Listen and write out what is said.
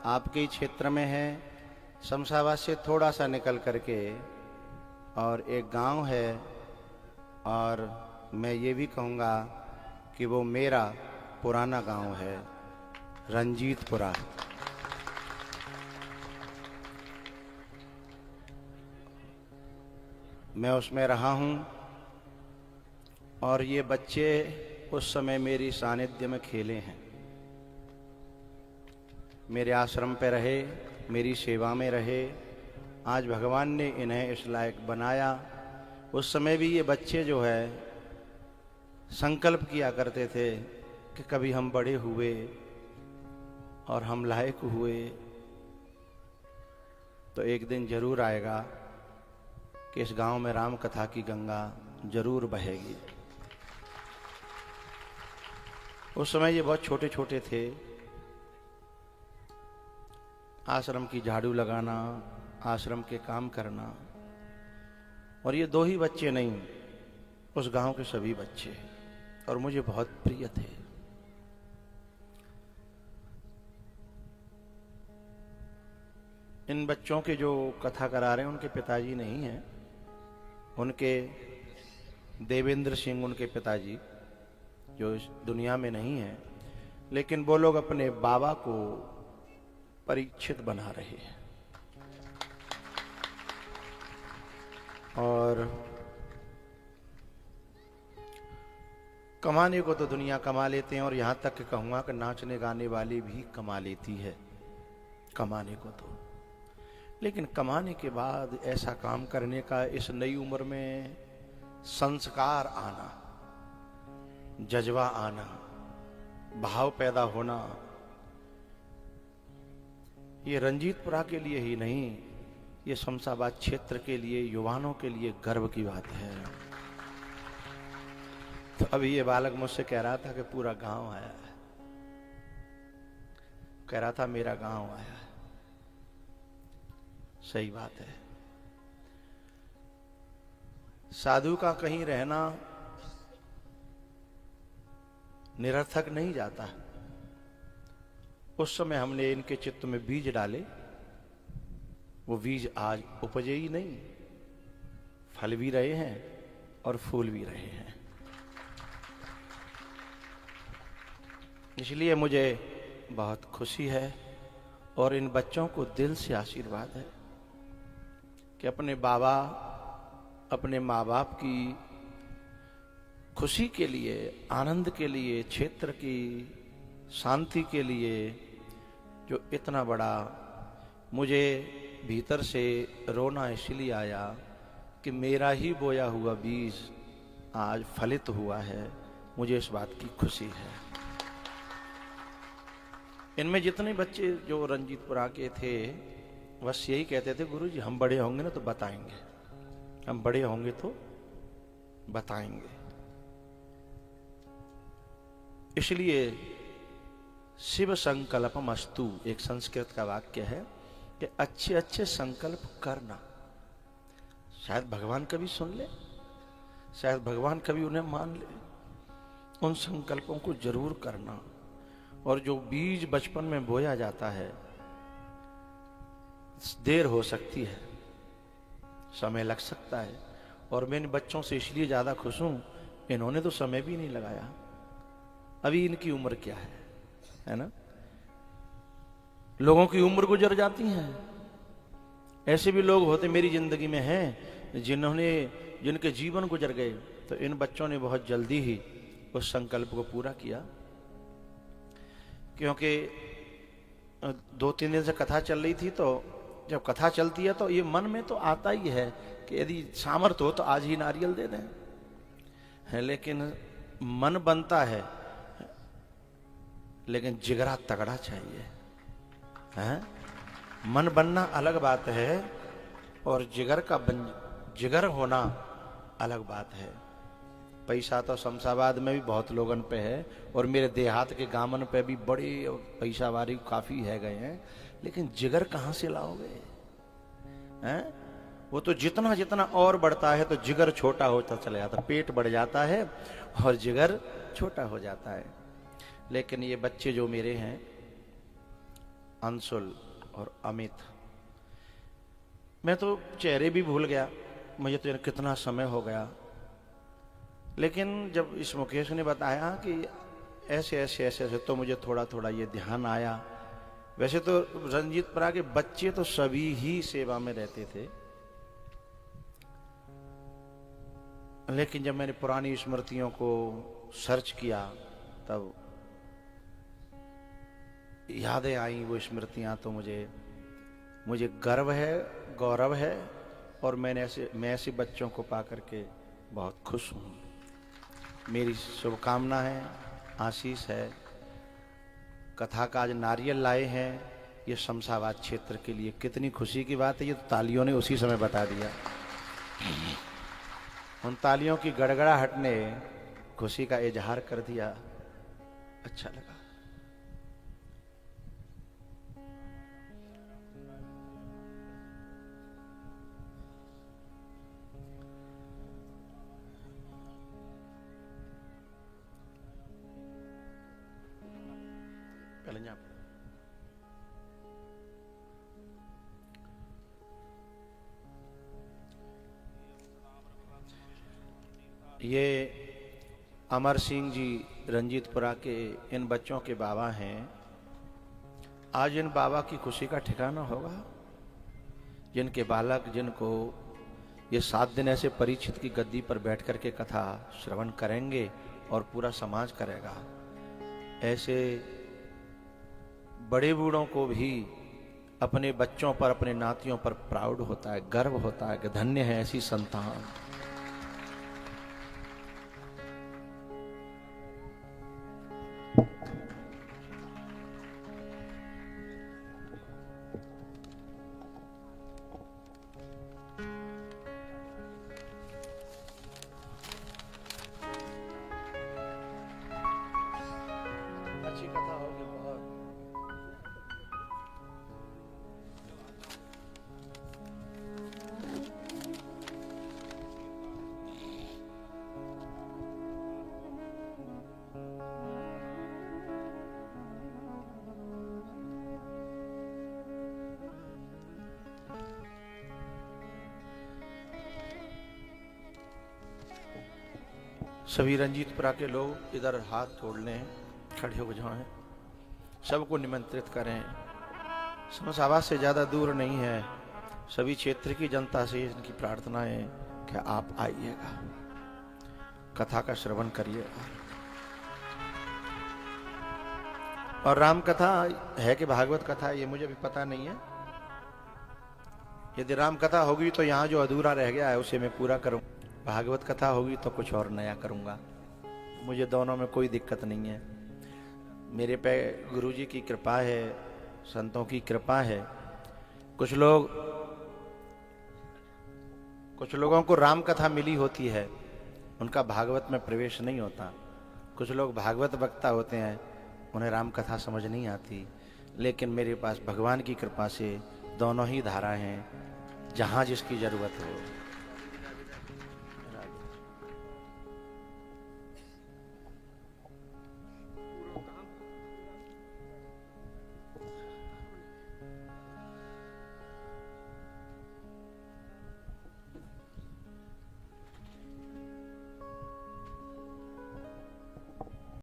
आपके ही क्षेत्र में है। शमशाबाद से थोड़ा सा निकल करके और एक गांव है, और मैं ये भी कहूँगा कि वो मेरा पुराना गांव है, रंजीतपुरा। मैं उसमें रहा हूँ और ये बच्चे उस समय मेरी सानिध्य में खेले हैं, मेरे आश्रम पे रहे, मेरी सेवा में रहे। आज भगवान ने इन्हें इस लायक बनाया। उस समय भी ये बच्चे जो है संकल्प किया करते थे कि कभी हम बड़े हुए और हम लायक हुए तो एक दिन जरूर आएगा कि इस गांव में राम कथा की गंगा जरूर बहेगी। उस समय ये बहुत छोटे छोटे थे। आश्रम की झाड़ू लगाना, आश्रम के काम करना, और ये दो ही बच्चे नहीं, उस गांव के सभी बच्चे, और मुझे बहुत प्रिय थे। इन बच्चों के जो कथा करा रहे हैं उनके पिताजी नहीं हैं, उनके देवेंद्र सिंह उनके पिताजी जो इस दुनिया में नहीं है, लेकिन वो लोग अपने बाबा को परीक्षित बना रहे हैं। और कमाने को तो दुनिया कमा लेते हैं, और यहां तक कि कहूंगा कि नाचने गाने वाली भी कमा लेती है कमाने को तो, लेकिन कमाने के बाद ऐसा काम करने का इस नई उम्र में संस्कार आना, जज्बा आना, भाव पैदा होना, ये रंजीतपुरा के लिए ही नहीं, ये शमशाबाद क्षेत्र के लिए, युवाओं के लिए गर्व की बात है। तो अभी ये बालक मुझसे कह रहा था कि पूरा गांव आया है, कह रहा था मेरा गांव आया है। सही बात है। साधु का कहीं रहना निरर्थक नहीं जाता। उस समय हमने इनके चित्त में बीज डाले, वो बीज आज उपजे ही नहीं, फल भी रहे हैं और फूल भी रहे हैं। इसलिए मुझे बहुत खुशी है और इन बच्चों को दिल से आशीर्वाद है कि अपने बाबा, अपने माँ बाप की खुशी के लिए, आनंद के लिए, क्षेत्र की शांति के लिए जो इतना बड़ा, मुझे भीतर से रोना इसलिए आया कि मेरा ही बोया हुआ बीज आज फलित हुआ है। मुझे इस बात की खुशी है। इनमें जितने बच्चे जो रंजीतपुरा के थे बस यही कहते थे, गुरुजी हम बड़े होंगे ना तो बताएंगे, हम बड़े होंगे तो बताएंगे। इसलिए शिव संकल्पम अस्तु एक संस्कृत का वाक्य है कि अच्छे अच्छे संकल्प करना। शायद भगवान कभी सुन ले, शायद भगवान कभी उन्हें मान ले। उन संकल्पों को जरूर करना। और जो बीज बचपन में बोया जाता है, देर हो सकती है, समय लग सकता है, और मैं इन बच्चों से इसलिए ज्यादा खुश हूं, इन्होंने तो समय भी नहीं लगाया। अभी इनकी उम्र क्या है ना? लोगों की उम्र गुजर जाती है। ऐसे भी लोग होते मेरी जिंदगी में हैं जिनके जीवन गुजर गए, तो इन बच्चों ने बहुत जल्दी ही उस संकल्प को पूरा किया। क्योंकि 2-3 दिन से कथा चल रही थी, तो जब कथा चलती है तो ये मन में तो आता ही है कि यदि सामर्थ्य हो तो आज ही नारियल दे दें, है, लेकिन मन बनता है, लेकिन जिगरा तगड़ा चाहिए, है? मन बनना अलग बात है और जिगर होना अलग बात है। पैसा तो शमशाबाद में भी बहुत लोगन पे है, और मेरे देहात के गामन पे भी बड़े पैसा वाली काफी है गए हैं, लेकिन जिगर कहां से लाओगे? हैं? वो तो जितना जितना और बढ़ता है तो जिगर छोटा होता चला जाता, पेट बढ़ जाता है और जिगर छोटा हो जाता है। लेकिन ये बच्चे जो मेरे हैं, अंशुल और अमित। मैं तो चेहरे भी भूल गया, मुझे तो कितना समय हो गया। लेकिन जब इस मुकेश ने बताया कि ऐसे ऐसे ऐसे ऐसे, तो मुझे थोड़ा थोड़ा ये ध्यान आया। वैसे तो रंजीतपुरा के बच्चे तो सभी ही सेवा में रहते थे, लेकिन जब मैंने पुरानी स्मृतियों को सर्च किया तब यादें आई। वो स्मृतियां तो मुझे गर्व है, गौरव है, और मैं ऐसे बच्चों को पा करके बहुत खुश हूँ। मेरी शुभकामना है, आशीष है। कथा का आज नारियल लाए हैं, ये शमशाबाद क्षेत्र के लिए कितनी खुशी की बात है। ये तो तालियों ने उसी समय बता दिया। उन तालियों की गड़गड़ाहट ने खुशी का इजहार कर दिया। अच्छा लगा। ये अमर सिंह जी रंजीतपुरा के इन बच्चों के बाबा हैं। आज इन बाबा की खुशी का ठिकाना होगा, जिनके बालक, जिनको ये 7 दिन ऐसे परीक्षित की गद्दी पर बैठ करके कथा श्रवण करेंगे और पूरा समाज करेगा। ऐसे बड़े बूढ़ों को भी अपने बच्चों पर, अपने नातियों पर प्राउड होता है, गर्व होता है कि धन्य है ऐसी संतान। अच्छी कथा होगी बहुत। सभी रंजीतपुरा के लोग इधर हाथ जोड़ लें, खड़े हो जाएं, सबको निमंत्रित करें। शमशाबाद से ज़्यादा दूर नहीं है। सभी क्षेत्र की जनता से इनकी प्रार्थना है कि आप आइएगा, कथा का श्रवण करिएगा। और राम कथा है कि भागवत कथा है ये मुझे भी पता नहीं है। यदि राम कथा होगी तो यहाँ जो अधूरा रह गया है उसे मैं पूरा करूँ, भागवत कथा होगी तो कुछ और नया करूँगा। मुझे दोनों में कोई दिक्कत नहीं है। मेरे पे गुरुजी की कृपा है, संतों की कृपा है। कुछ लोगों को राम कथा मिली होती है, उनका भागवत में प्रवेश नहीं होता। कुछ लोग भागवत वक्ता होते हैं, उन्हें राम कथा समझ नहीं आती। लेकिन मेरे पास भगवान की कृपा से दोनों ही धारा हैं, जहाँ जिसकी जरूरत हो।